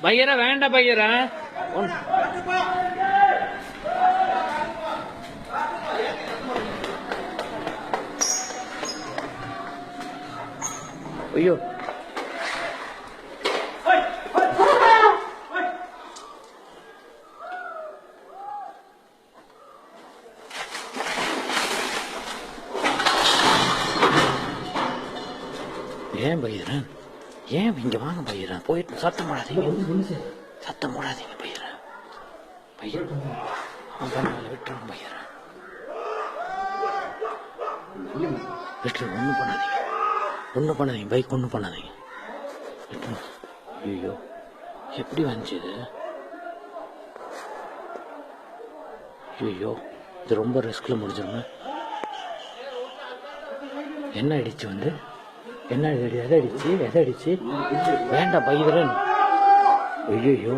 பையரா வேண்டாம் பையரா. ஐயோ ஏன் பையரன், ஏன் இங்க வாங்க பையரன், போயிட்டு சத்தம் போடாதீங்க, சத்தம் போடாதீங்க பையரன். பையன் விட்டுருவோம் பையரன், விட்டுரு, ஒன்றும் பண்ணாதீங்க, ஒன்றும் பண்ணாதீங்க, பைக் ஒன்றும் பண்ணாதீங்க, விட்டுரு. ஐயோ எப்படி வந்துச்சு இது? ஐயோ இது ரொம்ப ரிஸ்கில் முடிஞ்சிருங்க. என்ன அடிச்சு வந்து என்ன எதை அடிச்சு வேண்டாம் பையரன். ஐயோ